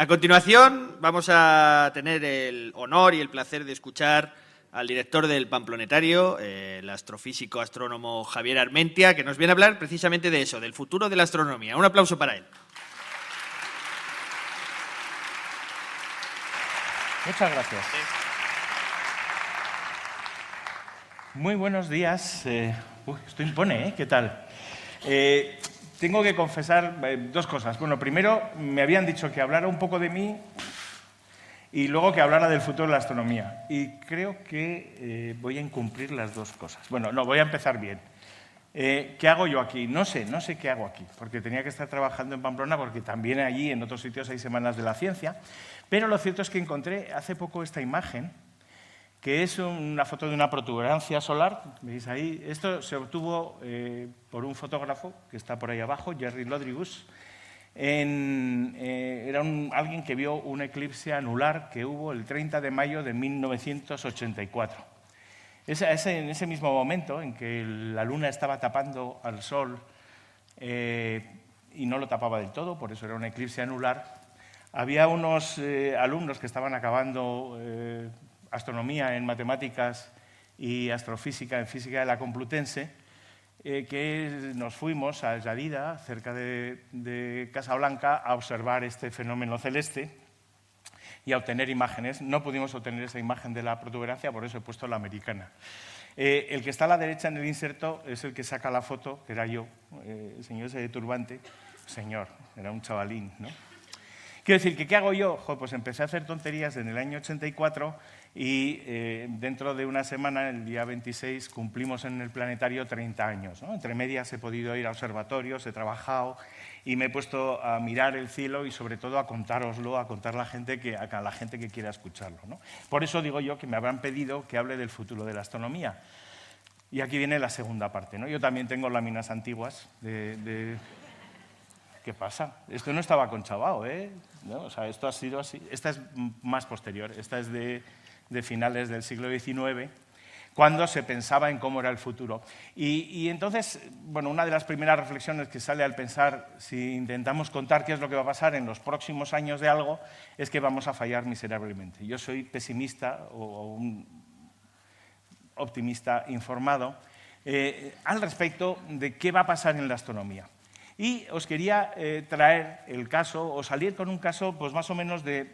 A continuación, vamos a tener el honor y el placer de escuchar al director del Pamplonetario, el astrofísico astrónomo Javier Armentia, que nos viene a hablar precisamente de eso, del futuro de la astronomía. Un aplauso para él. Muchas gracias. Muy buenos días. Esto impone, ¿eh? ¿Qué tal? Tengo que confesar dos cosas. Bueno, primero, me habían dicho que hablara un poco de mí y luego que hablara del futuro de la astronomía. Y creo que voy a incumplir las dos cosas. Bueno, no, voy a empezar bien. ¿Qué hago yo aquí? No sé qué hago aquí, porque tenía que estar trabajando en Pamplona, porque también allí, en otros sitios, hay Semanas de la Ciencia. Pero lo cierto es que encontré hace poco esta imagen, que es una foto de una protuberancia solar. ¿Veis ahí? Esto se obtuvo por un fotógrafo que está por ahí abajo, Jerry Lodrigus. Era alguien que vio un eclipse anular que hubo el 30 de mayo de 1984. En ese mismo momento en que la luna estaba tapando al sol y no lo tapaba del todo, por eso era un eclipse anular, había unos alumnos que estaban acabando astronomía en matemáticas y astrofísica en física de la Complutense, que nos fuimos a Llarida, cerca de Casablanca, a observar este fenómeno celeste y a obtener imágenes. No pudimos obtener esa imagen de la protuberancia, por eso he puesto la americana. El que está a la derecha en el inserto es el que saca la foto, que era yo, el señor ese de turbante. Señor, era un chavalín, ¿no? Quiero decir, ¿qué hago yo? Pues empecé a hacer tonterías en el año 84 y dentro de una semana, el día 26, cumplimos en el planetario 30 años, ¿no? Entre medias he podido ir a observatorios, he trabajado y me he puesto a mirar el cielo y sobre todo a contároslo, a contar a la gente que quiera escucharlo, ¿no? Por eso digo yo que me habrán pedido que hable del futuro de la astronomía. Y aquí viene la segunda parte, ¿no? Yo también tengo láminas antiguas ¿Qué pasa? Esto no estaba conchavado, ¿eh? ¿No? O sea, esto ha sido así. Esta es más posterior, esta es de finales del siglo XIX, cuando se pensaba en cómo era el futuro. Y entonces, bueno, una de las primeras reflexiones que sale al pensar, si intentamos contar qué es lo que va a pasar en los próximos años de algo, es que vamos a fallar miserablemente. Yo soy pesimista o un optimista informado al respecto de qué va a pasar en la astronomía. Y os quería traer el caso, o salir con un caso pues más o menos de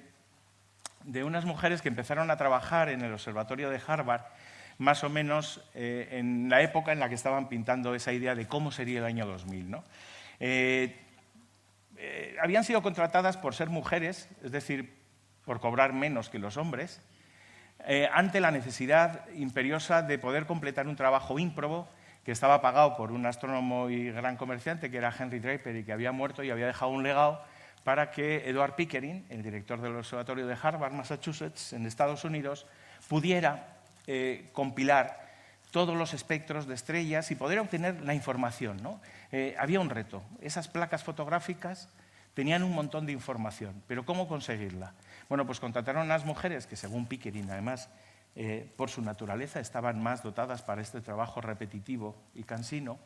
unas mujeres que empezaron a trabajar en el observatorio de Harvard, más o menos en la época en la que estaban pintando esa idea de cómo sería el año 2000, ¿no? Habían sido contratadas por ser mujeres, es decir, por cobrar menos que los hombres, ante la necesidad imperiosa de poder completar un trabajo ímprobo que estaba pagado por un astrónomo y gran comerciante, que era Henry Draper, y que había muerto y había dejado un legado para que Edward Pickering, el director del observatorio de Harvard, Massachusetts, en Estados Unidos, pudiera compilar todos los espectros de estrellas y poder obtener la información, ¿no? Había un reto. Esas placas fotográficas tenían un montón de información, pero ¿cómo conseguirla? Bueno, pues contrataron a unas mujeres que, según Pickering, además, por su naturaleza, estaban más dotadas para este trabajo repetitivo y cansino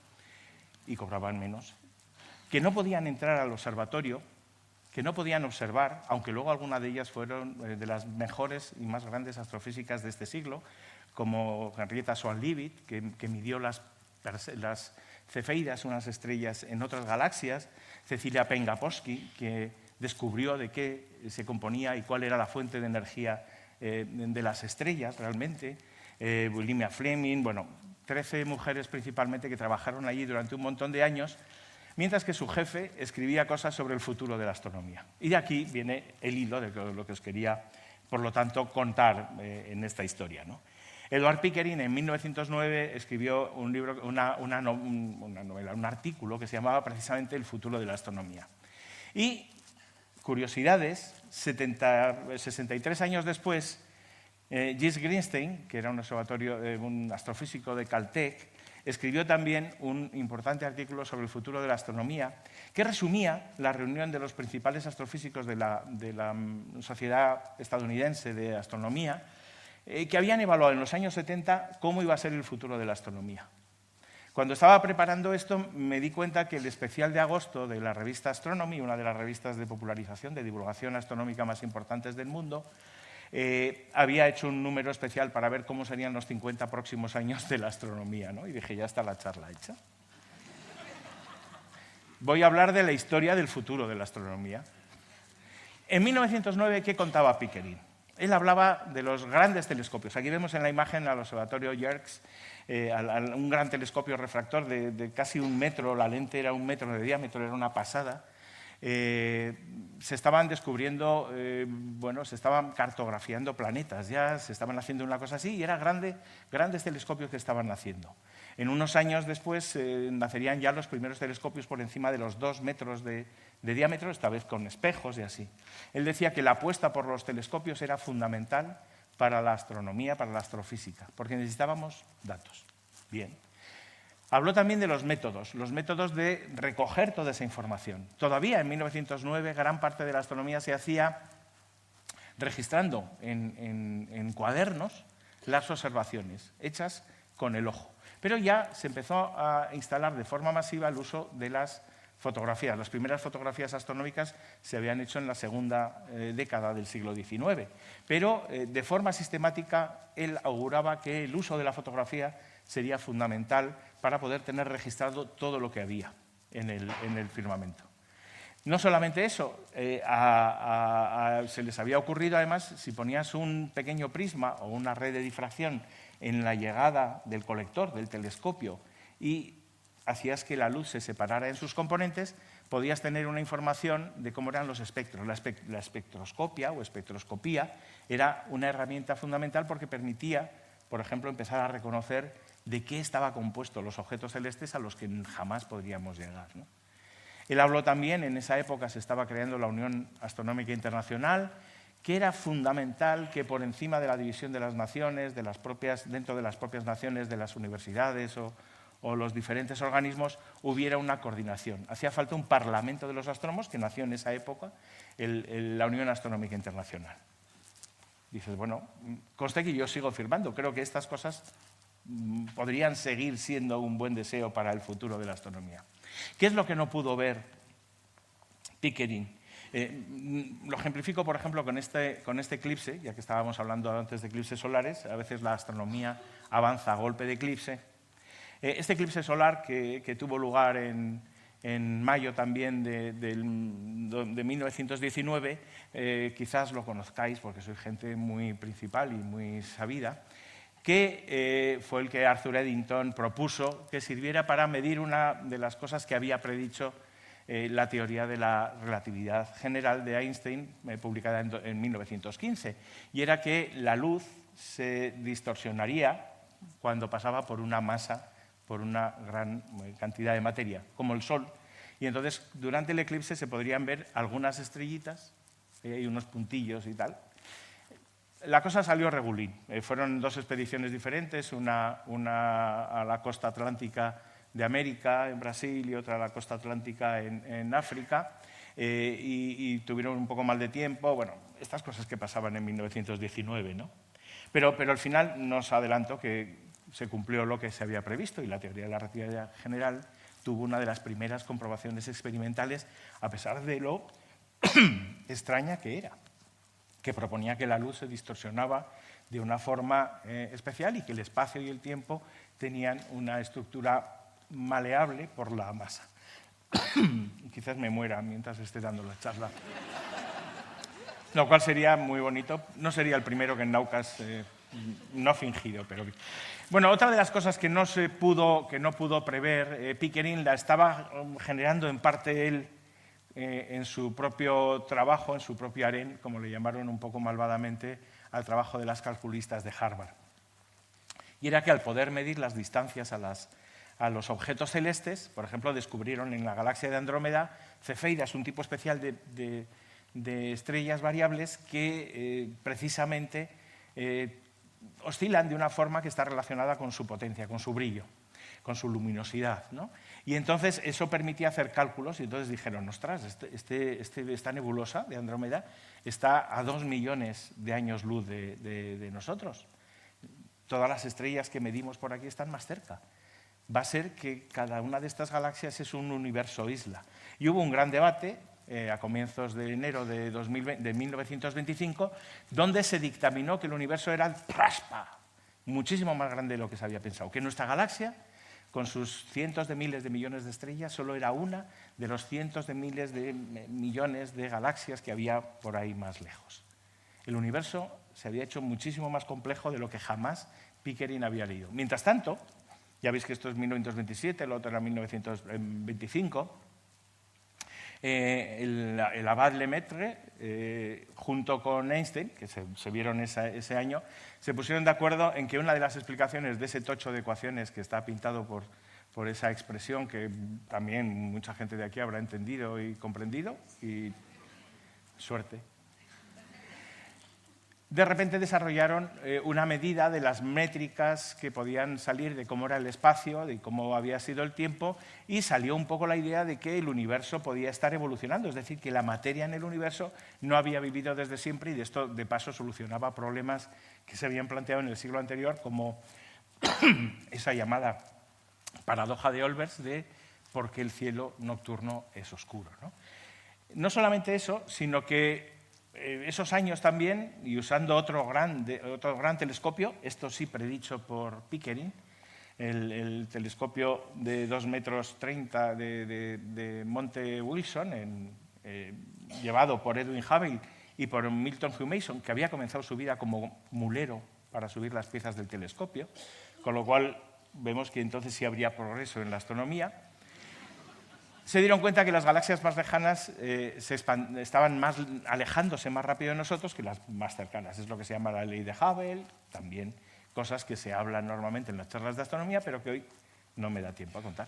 y cobraban menos, que no podían entrar al observatorio, que no podían observar, aunque luego algunas de ellas fueron de las mejores y más grandes astrofísicas de este siglo, como Henrietta Swan-Leavitt, que midió las cefeidas, unas estrellas en otras galaxias, Cecilia Payne-Gaposchkin, que descubrió de qué se componía y cuál era la fuente de energía de las estrellas realmente, Wilhelmina Fleming, bueno, 13 mujeres principalmente que trabajaron allí durante un montón de años, mientras que su jefe escribía cosas sobre el futuro de la astronomía. Y de aquí viene el hilo de lo que os quería, por lo tanto, contar en esta historia, ¿no? Edward Pickering en 1909 escribió un libro, una novela, un artículo que se llamaba precisamente El futuro de la astronomía. Y, curiosidades, 63 años después, Gilles Greenstein, que era un astrofísico de Caltech, escribió también un importante artículo sobre el futuro de la astronomía, que resumía la reunión de los principales astrofísicos de la Sociedad Estadounidense de Astronomía, que habían evaluado en los años 70 cómo iba a ser el futuro de la astronomía. Cuando estaba preparando esto me di cuenta que el especial de agosto de la revista Astronomy, una de las revistas de popularización, de divulgación astronómica más importantes del mundo, había hecho un número especial para ver cómo serían los 50 próximos años de la astronomía, ¿no? Y dije, ya está la charla hecha. Voy a hablar de la historia del futuro de la astronomía. En 1909, ¿qué contaba Pickering? Él hablaba de los grandes telescopios. Aquí vemos en la imagen al observatorio Yerkes, un gran telescopio refractor de casi 1 metro, la lente era 1 metro de diámetro, era una pasada. Se estaban descubriendo, se estaban cartografiando planetas, ya se estaban haciendo una cosa así y eran grandes telescopios que estaban naciendo. En unos años después nacerían ya los primeros telescopios por encima de los 2 metros de diámetro, esta vez con espejos y así. Él decía que la apuesta por los telescopios era fundamental para la astronomía, para la astrofísica, porque necesitábamos datos. Bien. Habló también de los métodos de recoger toda esa información. Todavía en 1909 gran parte de la astronomía se hacía registrando en cuadernos las observaciones hechas con el ojo. Pero ya se empezó a instalar de forma masiva el uso de las fotografías. Las primeras fotografías astronómicas se habían hecho en la segunda década del siglo XIX. Pero de forma sistemática él auguraba que el uso de la fotografía sería fundamental para poder tener registrado todo lo que había en el firmamento. No solamente eso, se les había ocurrido además, si ponías un pequeño prisma o una red de difracción en la llegada del colector, del telescopio, y hacías que la luz se separara en sus componentes, podías tener una información de cómo eran los espectros. La espectroscopia o espectroscopía era una herramienta fundamental porque permitía, por ejemplo, empezar a reconocer de qué estaban compuestos los objetos celestes a los que jamás podríamos llegar, ¿no? Él habló también, en esa época se estaba creando la Unión Astronómica Internacional, que era fundamental que por encima de la división de las naciones, dentro de las propias naciones, de las universidades o los diferentes organismos, hubiera una coordinación. Hacía falta un parlamento de los astrónomos, que nació en esa época, la Unión Astronómica Internacional. Dices, bueno, conste que yo sigo firmando, creo que estas cosas podrían seguir siendo un buen deseo para el futuro de la astronomía. ¿Qué es lo que no pudo ver Pickering? Lo ejemplifico, por ejemplo, con este eclipse, ya que estábamos hablando antes de eclipses solares. A veces la astronomía avanza a golpe de eclipse. Este eclipse solar que tuvo lugar en mayo también de 1919, quizás lo conozcáis porque sois gente muy principal y muy sabida, que fue el que Arthur Eddington propuso que sirviera para medir una de las cosas que había predicho la teoría de la relatividad general de Einstein, publicada en 1915, y era que la luz se distorsionaría cuando pasaba por una masa, por una gran cantidad de materia, como el Sol, y entonces durante el eclipse se podrían ver algunas estrellitas y unos puntillos y tal. La cosa salió regulín. Fueron 2 expediciones diferentes, una a la costa atlántica de América, en Brasil, y otra a la costa atlántica en África, y tuvieron un poco mal de tiempo. Bueno, estas cosas que pasaban en 1919, ¿no? Pero al final nos adelanto que se cumplió lo que se había previsto y la teoría de la relatividad general tuvo una de las primeras comprobaciones experimentales, a pesar de lo extraña que era, que proponía que la luz se distorsionaba de una forma especial y que el espacio y el tiempo tenían una estructura maleable por la masa. Quizás me muera mientras esté dando la charla. Lo cual sería muy bonito. No sería el primero que en Naucas, no fingido, pero... Bueno, otra de las cosas que no pudo prever Pickering la estaba generando en parte él en su propio trabajo, en su propio harén, como le llamaron un poco malvadamente, al trabajo de las calculistas de Harvard. Y era que al poder medir las distancias a los objetos celestes, por ejemplo, descubrieron en la galaxia de Andrómeda cefeidas, un tipo especial de estrellas variables que precisamente oscilan de una forma que está relacionada con su potencia, con su brillo, con su luminosidad, ¿no? Y entonces eso permitía hacer cálculos y entonces dijeron, ostras, esta nebulosa de Andrómeda está a 2 millones de años luz de nosotros. Todas las estrellas que medimos por aquí están más cerca. va a ser que cada una de estas galaxias es un universo isla. Y hubo un gran debate a comienzos de enero de 1925, donde se dictaminó que el universo era muchísimo más grande de lo que se había pensado, que nuestra galaxia, con sus cientos de miles de millones de estrellas, solo era una de los cientos de miles de millones de galaxias que había por ahí más lejos. El universo se había hecho muchísimo más complejo de lo que jamás Pickering había leído. Mientras tanto, ya veis que esto es 1927, lo otro era 1925, el abad Lemaitre, junto con Einstein, que se vieron ese año, se pusieron de acuerdo en que una de las explicaciones de ese tocho de ecuaciones que está pintado por esa expresión que también mucha gente de aquí habrá entendido y comprendido, y suerte. De repente desarrollaron una medida de las métricas que podían salir de cómo era el espacio, de cómo había sido el tiempo, y salió un poco la idea de que el universo podía estar evolucionando, es decir, que la materia en el universo no había vivido desde siempre, y de esto, de paso, solucionaba problemas que se habían planteado en el siglo anterior, como esa llamada paradoja de Olbers de por qué el cielo nocturno es oscuro, ¿no? No solamente eso, sino que esos años también, y usando otro gran telescopio, esto sí predicho por Pickering, el telescopio de 2,30 metros de Monte Wilson, llevado por Edwin Hubble y por Milton Hugh Mason, que había comenzado su vida como mulero para subir las piezas del telescopio, con lo cual vemos que entonces sí habría progreso en la astronomía. Se dieron cuenta que las galaxias más lejanas estaban alejándose más rápido de nosotros que las más cercanas. Es lo que se llama la ley de Hubble, también cosas que se hablan normalmente en las charlas de astronomía, pero que hoy no me da tiempo a contar.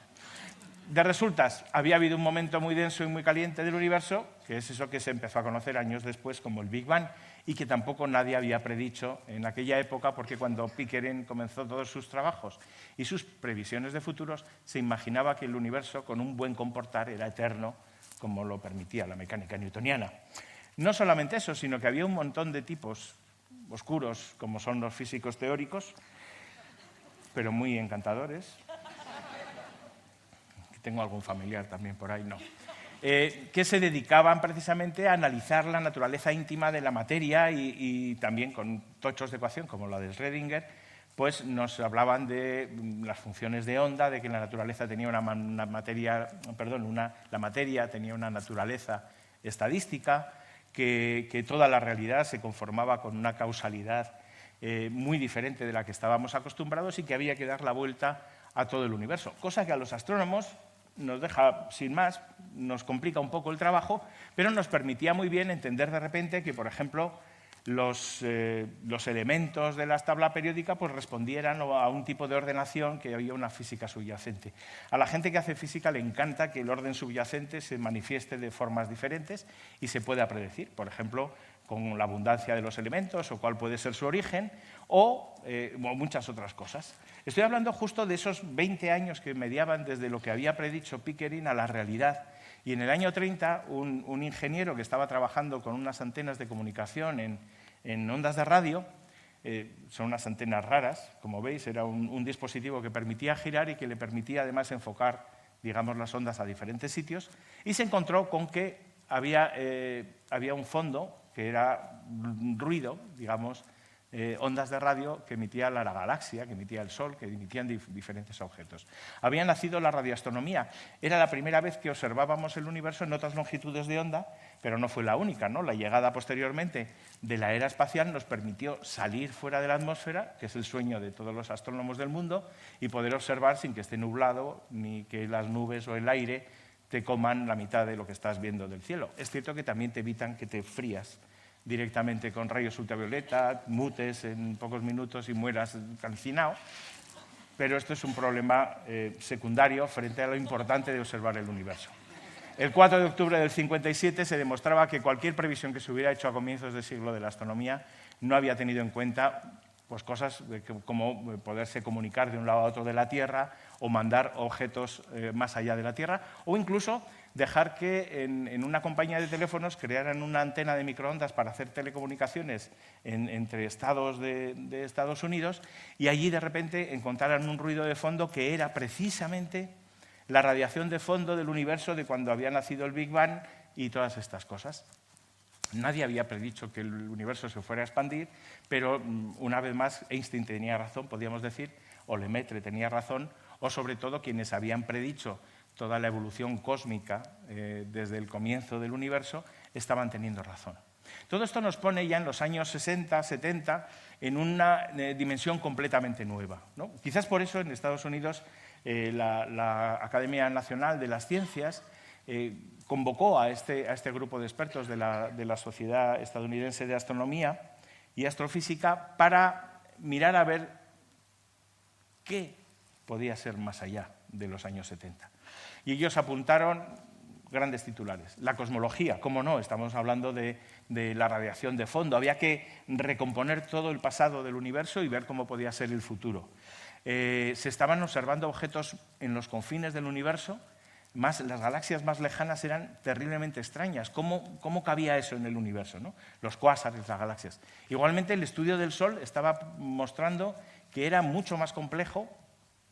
De resultas, había habido un momento muy denso y muy caliente del universo, que es eso que se empezó a conocer años después como el Big Bang, y que tampoco nadie había predicho en aquella época, porque cuando Pickering comenzó todos sus trabajos y sus previsiones de futuros, se imaginaba que el universo, con un buen comportar, era eterno, como lo permitía la mecánica newtoniana. No solamente eso, sino que había un montón de tipos oscuros, como son los físicos teóricos, pero muy encantadores. Tengo algún familiar también por ahí, no. Que se dedicaban precisamente a analizar la naturaleza íntima de la materia y también con tochos de ecuación, como la de Schrödinger, pues nos hablaban de las funciones de onda, de que la naturaleza tenía la materia tenía una naturaleza estadística, que toda la realidad se conformaba con una causalidad muy diferente de la que estábamos acostumbrados y que había que dar la vuelta a todo el universo, cosa que a los astrónomos nos deja sin más, nos complica un poco el trabajo, pero nos permitía muy bien entender de repente que, por ejemplo, los elementos de la tabla periódica pues respondieran a un tipo de ordenación que había una física subyacente. A la gente que hace física le encanta que el orden subyacente se manifieste de formas diferentes y se pueda predecir, por ejemplo, con la abundancia de los elementos o cuál puede ser su origen o muchas otras cosas. Estoy hablando justo de esos 20 años que mediaban desde lo que había predicho Pickering a la realidad. Y en el año 30, un ingeniero que estaba trabajando con unas antenas de comunicación en ondas de radio, son unas antenas raras, como veis, era un dispositivo que permitía girar y que le permitía además enfocar, digamos, las ondas a diferentes sitios, y se encontró con que había un fondo que era ruido, digamos, ondas de radio que emitía la galaxia, que emitía el Sol, que emitían diferentes objetos. Había nacido la radioastronomía. Era la primera vez que observábamos el universo en otras longitudes de onda, pero no fue la única, ¿no? La llegada posteriormente de la era espacial nos permitió salir fuera de la atmósfera, que es el sueño de todos los astrónomos del mundo, y poder observar sin que esté nublado ni que las nubes o el aire te coman la mitad de lo que estás viendo del cielo. Es cierto que también te evitan que te frías directamente con rayos ultravioleta, mutes en pocos minutos y mueras calcinado, pero esto es un problema secundario frente a lo importante de observar el universo. El 4 de octubre del 57 se demostraba que cualquier previsión que se hubiera hecho a comienzos del siglo de la astronomía no había tenido en cuenta pues cosas como poderse comunicar de un lado a otro de la Tierra o mandar objetos más allá de la Tierra, o incluso dejar que en una compañía de teléfonos crearan una antena de microondas para hacer telecomunicaciones entre estados de Estados Unidos, y allí de repente encontraran un ruido de fondo que era precisamente la radiación de fondo del universo de cuando había nacido el Big Bang y todas estas cosas. Nadie había predicho que el universo se fuera a expandir, pero una vez más Einstein tenía razón, podríamos decir, o Lemaitre tenía razón, o sobre todo quienes habían predicho toda la evolución cósmica desde el comienzo del universo estaban teniendo razón. Todo esto nos pone ya en los años 60, 70 en una dimensión completamente nueva, ¿no? Quizás por eso en Estados Unidos la Academia Nacional de las Ciencias convocó a este grupo de expertos de la Sociedad Estadounidense de Astronomía y Astrofísica para mirar a ver qué podía ser más allá de los años 70. Y ellos apuntaron grandes titulares. La cosmología, cómo no, estamos hablando de la radiación de fondo. Había que recomponer todo el pasado del universo y ver cómo podía ser el futuro. Se estaban observando objetos en los confines del universo. Las galaxias más lejanas eran terriblemente extrañas. ¿Cómo cabía eso en el universo, ¿no? Los cuásares, las galaxias. Igualmente, el estudio del Sol estaba mostrando que era mucho más complejo.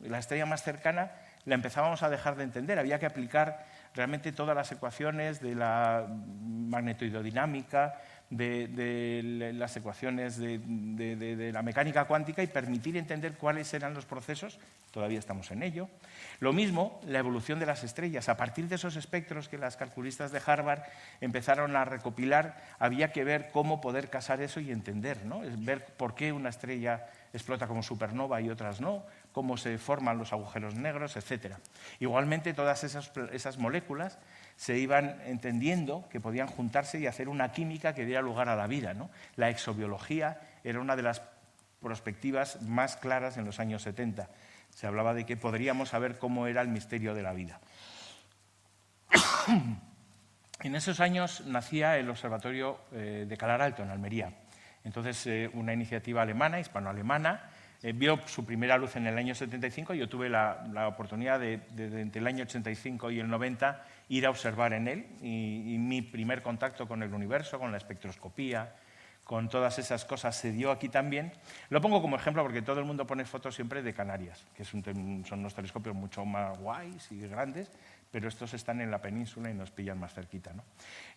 La estrella más cercana la empezábamos a dejar de entender. Había que aplicar realmente todas las ecuaciones de la magnetoidodinámica, de las ecuaciones de la mecánica cuántica y permitir entender cuáles eran los procesos. Todavía estamos en ello. Lo mismo, la evolución de las estrellas. A partir de esos espectros que las calculistas de Harvard empezaron a recopilar, había que ver cómo poder casar eso y entender, ¿no? Ver por qué una estrella explota como supernova y otras no, cómo se forman los agujeros negros, etc. Igualmente, todas esas moléculas se iban entendiendo que podían juntarse y hacer una química que diera lugar a la vida, ¿no? La exobiología era una de las perspectivas más claras en los años 70. Se hablaba de que podríamos saber cómo era el misterio de la vida. En esos años nacía el Observatorio de Calar Alto, en Almería. Entonces, una iniciativa alemana, hispano-alemana, vio su primera luz en el año 75 y yo tuve la oportunidad de entre el año 85 y el 90 ir a observar en él y mi primer contacto con el universo, con la espectroscopía, con todas esas cosas se dio aquí también. Lo pongo como ejemplo porque todo el mundo pone fotos siempre de Canarias, que son unos telescopios mucho más guays y grandes, pero estos están en la península y nos pillan más cerquita, ¿no?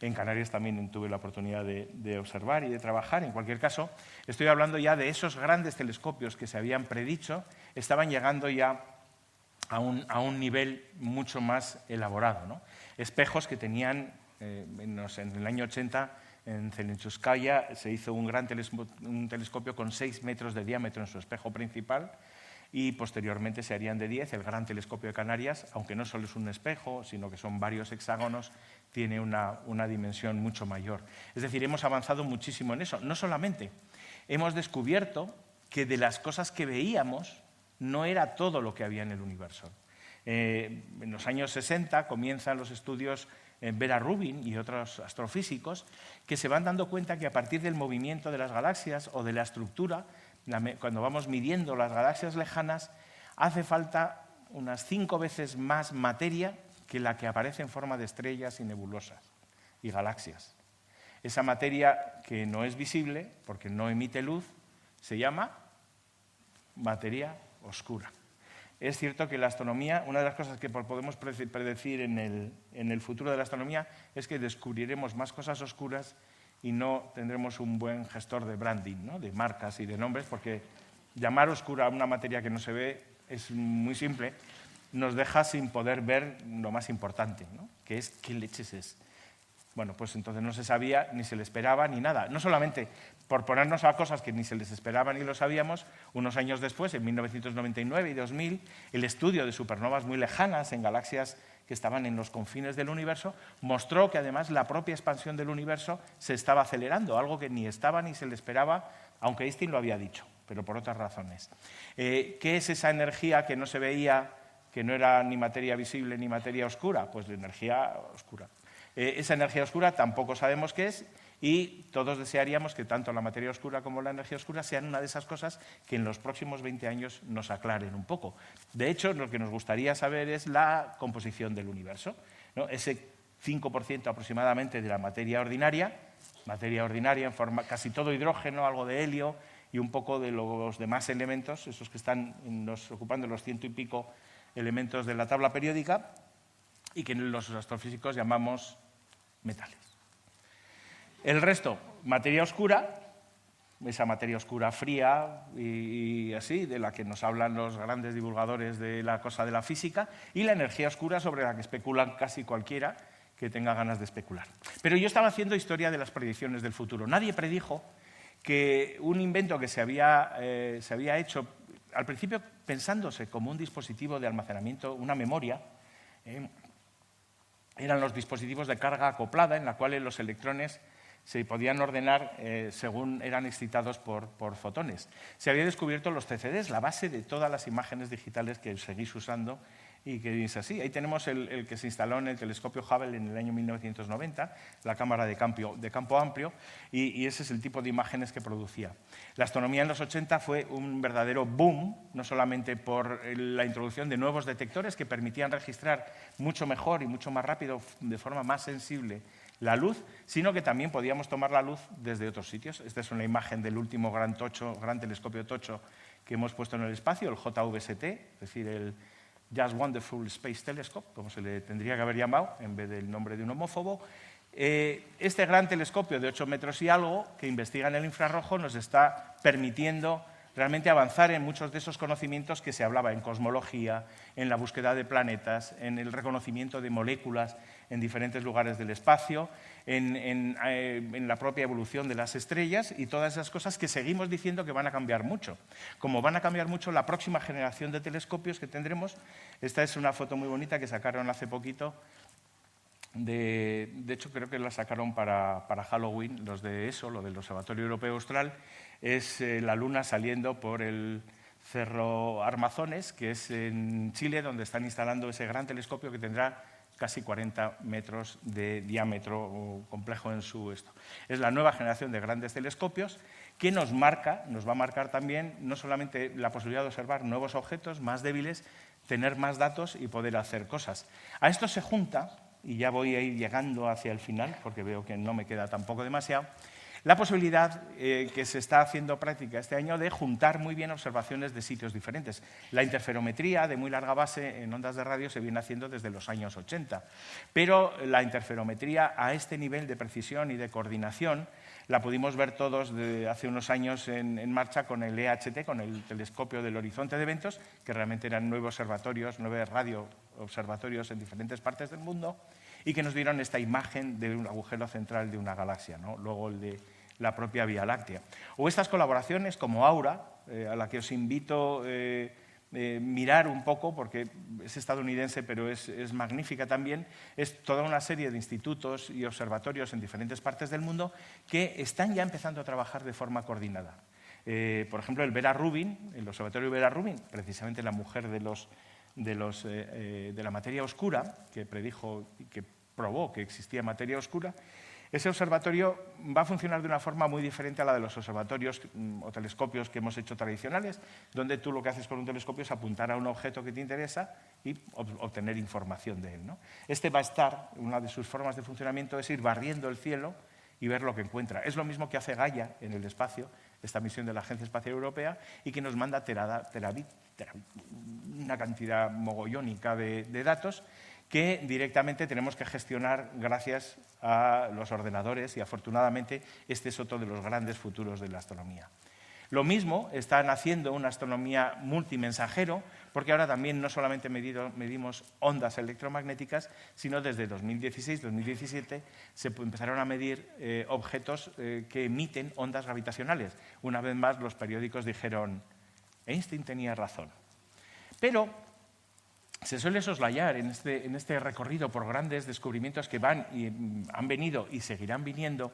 En Canarias también tuve la oportunidad de observar y de trabajar. En cualquier caso, estoy hablando ya de esos grandes telescopios que se habían predicho, estaban llegando ya a un nivel mucho más elaborado, ¿no? Espejos que tenían, en el año 80, en Zelenchukskaya se hizo un telescopio con 6 metros de diámetro en su espejo principal, y posteriormente se harían de 10. El Gran Telescopio de Canarias, aunque no solo es un espejo, sino que son varios hexágonos, tiene una dimensión mucho mayor. Es decir, hemos avanzado muchísimo en eso. No solamente, hemos descubierto que de las cosas que veíamos no era todo lo que había en el universo. En los años 60 comienzan los estudios Vera Rubin y otros astrofísicos que se van dando cuenta que a partir del movimiento de las galaxias o de la estructura, cuando vamos midiendo las galaxias lejanas, hace falta unas 5 veces más materia que la que aparece en forma de estrellas y nebulosas y galaxias. Esa materia que no es visible, porque no emite luz, se llama materia oscura. Es cierto que la astronomía, una de las cosas que podemos predecir en el futuro de la astronomía es que descubriremos más cosas oscuras y no tendremos un buen gestor de branding, ¿no? De marcas y de nombres, porque llamar oscura a una materia que no se ve es muy simple, nos deja sin poder ver lo más importante, ¿no? Que es qué leches es. Bueno, pues entonces no se sabía, ni se le esperaba, ni nada. No solamente por ponernos a cosas que ni se les esperaba ni lo sabíamos, unos años después, en 1999 y 2000, el estudio de supernovas muy lejanas en galaxias que estaban en los confines del universo, mostró que además la propia expansión del universo se estaba acelerando, algo que ni estaba ni se le esperaba, aunque Einstein lo había dicho, pero por otras razones. ¿Qué es esa energía que no se veía, que no era ni materia visible ni materia oscura? Pues la energía oscura. Esa energía oscura tampoco sabemos qué es y todos desearíamos que tanto la materia oscura como la energía oscura sean una de esas cosas que en los próximos 20 años nos aclaren un poco. De hecho, lo que nos gustaría saber es la composición del universo, ¿no? Ese 5% aproximadamente de la materia ordinaria en forma casi todo hidrógeno, algo de helio y un poco de los demás elementos, esos que están ocupando los 100 y pico elementos de la tabla periódica y que los astrofísicos llamamos metales. El resto, materia oscura, esa materia oscura fría y así, de la que nos hablan los grandes divulgadores de la cosa de la física, y la energía oscura sobre la que especulan casi cualquiera que tenga ganas de especular. Pero yo estaba haciendo historia de las predicciones del futuro. Nadie predijo que un invento que se había hecho, al principio pensándose como un dispositivo de almacenamiento, una memoria, eran los dispositivos de carga acoplada en la cual los electrones se podían ordenar según eran excitados por fotones. Se había descubierto los CCDs, la base de todas las imágenes digitales que seguís usando y que es así. Ahí tenemos el que se instaló en el telescopio Hubble en el año 1990, la cámara de campo amplio, y ese es el tipo de imágenes que producía. La astronomía en los 80 fue un verdadero boom, no solamente por la introducción de nuevos detectores que permitían registrar mucho mejor y mucho más rápido, de forma más sensible, la luz, sino que también podíamos tomar la luz desde otros sitios. Esta es una imagen del último gran telescopio tocho que hemos puesto en el espacio, el JVST, es decir, el Just Wonderful Space Telescope, como se le tendría que haber llamado, en vez del nombre de un homófobo. Este gran telescopio de 8 metros y algo, que investiga en el infrarrojo, nos está permitiendo realmente avanzar en muchos de esos conocimientos que se hablaba en cosmología, en la búsqueda de planetas, en el reconocimiento de moléculas en diferentes lugares del espacio, en la propia evolución de las estrellas y todas esas cosas que seguimos diciendo que van a cambiar mucho. Como van a cambiar mucho la próxima generación de telescopios que tendremos, esta es una foto muy bonita que sacaron hace poquito. De hecho, creo que la sacaron para Halloween, los de ESO, lo del Observatorio Europeo Austral, es la Luna saliendo por el Cerro Armazones, que es en Chile, donde están instalando ese gran telescopio que tendrá casi 40 metros de diámetro complejo en su esto. Es la nueva generación de grandes telescopios que nos va a marcar también no solamente la posibilidad de observar nuevos objetos más débiles, tener más datos y poder hacer cosas. A esto se junta, y ya voy a ir llegando hacia el final, porque veo que no me queda tampoco demasiado, la posibilidad que se está haciendo práctica este año de juntar muy bien observaciones de sitios diferentes. La interferometría de muy larga base en ondas de radio se viene haciendo desde los años 80, pero la interferometría a este nivel de precisión y de coordinación la pudimos ver todos hace unos años en marcha con el EHT, con el telescopio del horizonte de eventos, que realmente eran 9 radioobservatorios en diferentes partes del mundo y que nos dieron esta imagen de un agujero central de una galaxia, ¿no? Luego el de la propia Vía Láctea. O estas colaboraciones como Aura, a la que os invito mirar un poco, porque es estadounidense, pero es magnífica también. Es toda una serie de institutos y observatorios en diferentes partes del mundo que están ya empezando a trabajar de forma coordinada. Por ejemplo, el Vera Rubin, el Observatorio Vera Rubin, precisamente la mujer de la materia oscura, que predijo y que probó que existía materia oscura. Ese observatorio va a funcionar de una forma muy diferente a la de los observatorios o telescopios que hemos hecho tradicionales, donde tú lo que haces con un telescopio es apuntar a un objeto que te interesa y obtener información de él, ¿no? Este va a estar, una de sus formas de funcionamiento es ir barriendo el cielo y ver lo que encuentra. Es lo mismo que hace Gaia en el espacio, esta misión de la Agencia Espacial Europea, y que nos manda una cantidad mogollónica de datos que directamente tenemos que gestionar gracias a los ordenadores y, afortunadamente, este es otro de los grandes futuros de la astronomía. Lo mismo están haciendo una astronomía multimensajero, porque ahora también no solamente medimos ondas electromagnéticas, sino desde 2016-2017 se empezaron a medir objetos que emiten ondas gravitacionales. Una vez más, los periódicos dijeron, Einstein tenía razón. Pero se suele soslayar en este recorrido por grandes descubrimientos que han venido y seguirán viniendo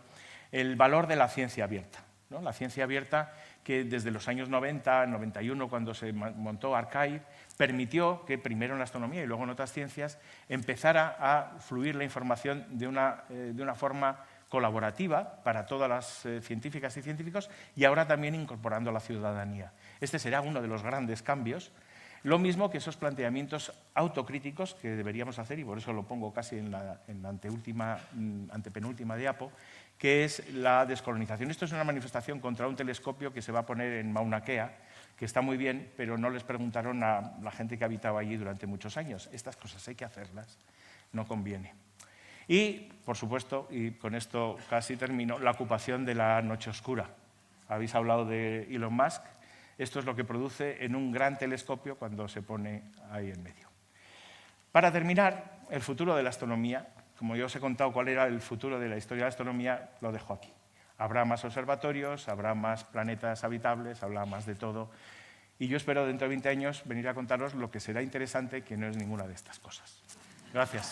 el valor de la ciencia abierta, ¿no? La ciencia abierta que desde los años 90, 91, cuando se montó Archive, permitió que primero en la astronomía y luego en otras ciencias empezara a fluir la información de una forma colaborativa para todas las científicas y científicos y ahora también incorporando a la ciudadanía. Este será uno de los grandes cambios. Lo mismo que esos planteamientos autocríticos que deberíamos hacer, y por eso lo pongo casi en la antepenúltima diapo, que es la descolonización. Esto es una manifestación contra un telescopio que se va a poner en Mauna Kea, que está muy bien, pero no les preguntaron a la gente que habitaba allí durante muchos años. Estas cosas hay que hacerlas, no conviene. Y, por supuesto, y con esto casi termino, la ocupación de la noche oscura. Habéis hablado de Elon Musk. Esto es lo que produce en un gran telescopio cuando se pone ahí en medio. Para terminar, el futuro de la astronomía, como yo os he contado cuál era el futuro de la historia de la astronomía, lo dejo aquí. Habrá más observatorios, habrá más planetas habitables, habrá más de todo. Y yo espero dentro de 20 años venir a contaros lo que será interesante, que no es ninguna de estas cosas. Gracias.